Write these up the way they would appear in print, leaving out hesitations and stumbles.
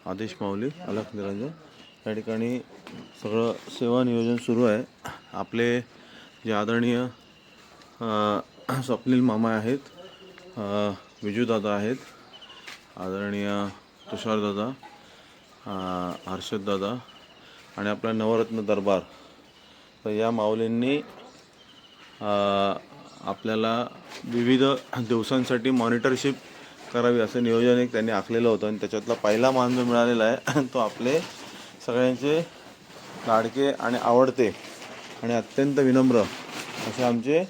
आदेश माऊली अलख निरंजन या ठिकाणी सगळं सेवा नियोजन सुरू आहे। आपले जे आदरणीय स्वप्नील मामा आहेत, विजू दादा आहेत, आदरणीय तुषार दादा, हर्षद दादा आणि आपला नवरत्न दरबार, तर या माऊलींनी आपल्याला विविध दिवसांसाठी मॉनिटरशिप करावी असं नियोजन एक त्यांनी आखलेलं होतं आणि त्याच्यातला पहिला मान जो मिळालेला आहे तो आपले सगळ्यांचे लाडके आणि आवडते आणि अत्यंत विनम्र असे आमचे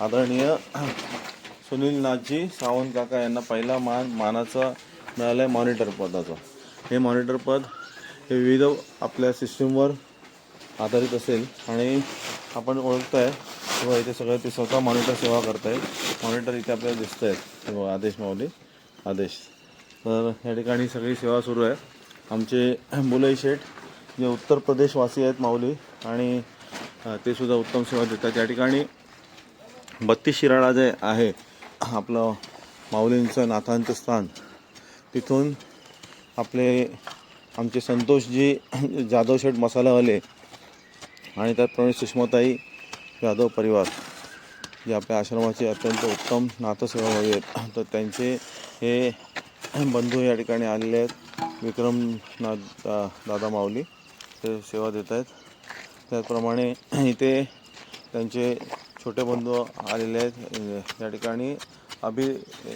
आदरणीय सुनील नाथजी सावंत काका यांना पहिला मानाचा मिळाला आहे मॉनिटर पदाचा। हे मॉनिटर पद हे विविध आपल्या सिस्टीमवर आधारित असेल आणि आपण ओळखताय किंवा इथे सगळं ते स्वतः मॉनिटर सेवा करतायत। मॉनिटर इथे आपल्याला दिसत आहेत, आदेश माऊली आदेश। तर या ठिकाणी सगळी सेवा सुरू आहे। आमचे मुलई शेठ जे उत्तर प्रदेशवासी आहेत माऊली आणि ते सुद्धा उत्तम सेवा देतात। या ठिकाणी 32 शिराळा जे आहे आपलं माऊलींचं नाथांचं स्थान, तिथून आपले आमचे संतोषजी जाधव शेठ मसालावाले आणि त्याचप्रमाणे सुषमाताई जाधव परिवार जे आपल्या आश्रमाचे अत्यंत उत्तम नाथसेवाभावी आहेत, तर त्यांचे हे बंधू या ठिकाणी आलेले आहेत। विक्रमनाथ दादा माऊली ते सेवा देत आहेत। त्याचप्रमाणे इथे त्यांचे छोटे बंधू आलेले आहेत। या ठिकाणी अभि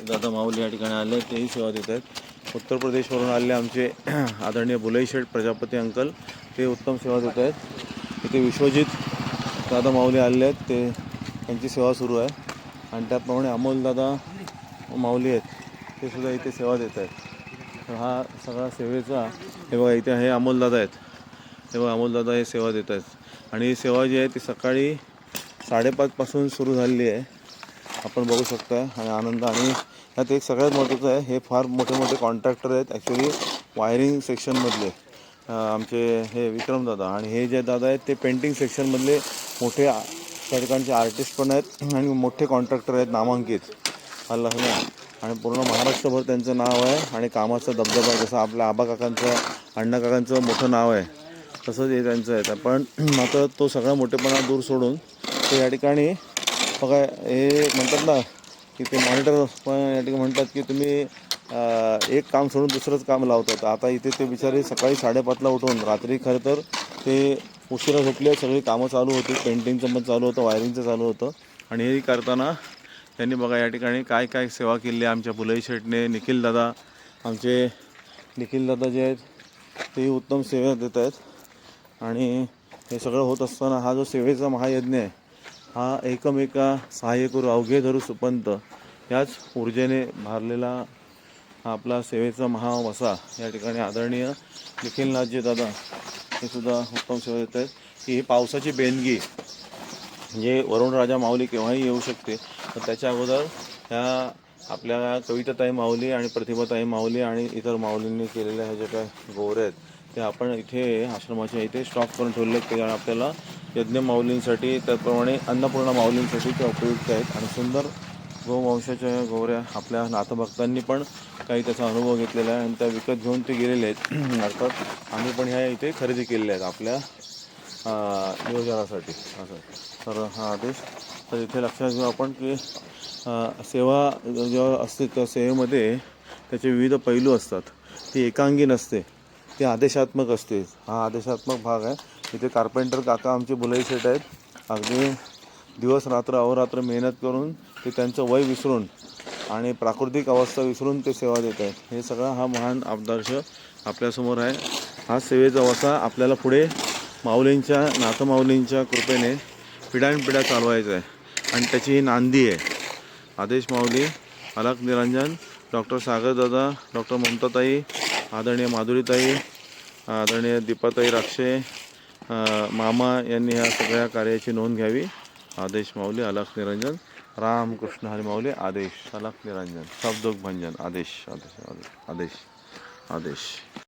दादा माऊली या ठिकाणी आले आहेत, तेही सेवा देत आहेत। उत्तर प्रदेशवरून आलेले आमचे आदरणीय बुलई शेठ प्रजापती अंकल ते उत्तम सेवा देत आहेत। इथे विश्वजित दादा माऊली आलेले आहेत, ते त्यांची सेवा सुरू आहे आणि त्याप्रमाणे अमोलदादा माऊली आहेत, ते सुद्धा इथे सेवा देत आहेत। तर हा सगळा सेवेचा हे बघा इथे हे अमोलदादा आहेत, हे बघा अमोलदादा हे सेवा देत आहेत आणि ही सेवा जी आहे ती सकाळी 5:30 पासून सुरू झालेली आहे, आपण बघू शकता। आणि आनंद आणि यात एक सगळ्यात महत्त्वाचं आहे, हे फार मोठे मोठे कॉन्ट्रॅक्टर आहेत ॲक्च्युली वायरिंग सेक्शनमधले आमचे हे विक्रमदादा, आणि हे जे दादा आहेत ते पेंटिंग सेक्शनमधले मोठे त्या ठिकाणचे आर्टिस्ट पण आहेत आणि मोठे कॉन्ट्रॅक्टर आहेत नामांकित अल्लाह ना। आणि पूर्ण महाराष्ट्रभर त्यांचं नाव आहे आणि कामाचा दबदबा जसं आपल्या आबा काकांचं अण्णा काकांचं मोठं नाव आहे तसंच हे त्यांचं आहे। पण मात्र तो सगळा मोठेपणा दूर सोडून ते या ठिकाणी बघा हे म्हणतात ना की ते मॉनिटर पण या ठिकाणी म्हणतात की तुम्ही एक काम सोडून दुसरंच काम लावतात। आता इथे ते बिचारे सकाळी 5:30ला उठून रात्री खरं तर ते उशिरा झोपले, सगळी कामं चालू होती, पेंटिंगचं पण चालू होतं, वायरिंगचं चालू होतं आणि हे करताना त्यांनी बघा या ठिकाणी काय काय सेवा केली आहे। आमच्या बुलई शेठने निखिल दादा, आमचे निखिल दादा जे आहेत ते उत्तम सेवा देत आहेत आणि हे सगळं होत असताना हा जो सेवेचा महायज्ञ आहे हा एकमेका सहाय्य करू अवघे धरू सुपंत याच ऊर्जेने भारलेला हा आपला सेवेचा महावसा या ठिकाणी आदरणीय निखिलनाथजी दादा हे सुद्धा उत्तम सेवा देत आहेत। की ही पावसाची बेनगी म्हणजे वरुणराजा माऊली केव्हाही येऊ शकते, तर त्याच्या अगोदर ह्या आपल्या कविताताई माऊली आणि प्रतिभाताई माऊली आणि इतर माऊलींनी केलेल्या ह्या ज्या काय गोवऱ्या आहेत ते आपण इथे आश्रमाच्या इथे स्टॉक करून ठेवले आहेत, ते आपल्याला यज्ञ माऊलींसाठी त्याचप्रमाणे अन्नपूर्णा माऊलींसाठी त्या उपयुक्त आहेत। आणि सुंदर गोवंशाच्या गोवऱ्या आपल्या नाथभक्तांनी पण काही त्याचा अनुभव घेतलेला आहे आणि त्या विकत घेऊन ते गेलेले आहेत। अर्थात आम्ही पण ह्या इथे खरेदी केलेल्या आहेत आपल्या नियोजनासाठी असं। तर हा आदेश, तर इथे लक्षात घेऊ आपण की सेवा जेव्हा असते त्या सेवेमध्ये त्याचे विविध पैलू असतात, ती एकांगी नसते, ती आदेशात्मक असते। हा आदेशात्मक भाग आहे। इथे कार्पेंटर काका आमचे बुलई शेठ आहेत, अगदी दिवस रात्र अहोरात्र मेहनत करून ते त्यांचं वय विसरून आणि प्राकृतिक अवस्था विसरून ते सेवा देत आहेत। हे सगळा हा महान आदर्श आपल्यासमोर आहे। हा सेवेचा वसा आपल्याला पुढे माऊलींच्या नाथमाऊलींच्या कृपेने पिढ्यानपिढ्या चालवायचा आहे आणि त्याची ही नांदी आहे। आदेश माऊली अलख निरंजन, डॉक्टर सागरदादा, डॉक्टर ममताताई, आदरणीय माधुरीताई, आदरणीय दीपाताई राक्षे मामा यांनी ह्या सगळ्या कार्याची नोंद घ्यावी। आदेश माऊली अलख निरंजन, रामकृष्ण हरी माऊली आदेश अलख निरंजन, शब्दोक भंजन आदेश आदेश आदेश आदेश आदेश।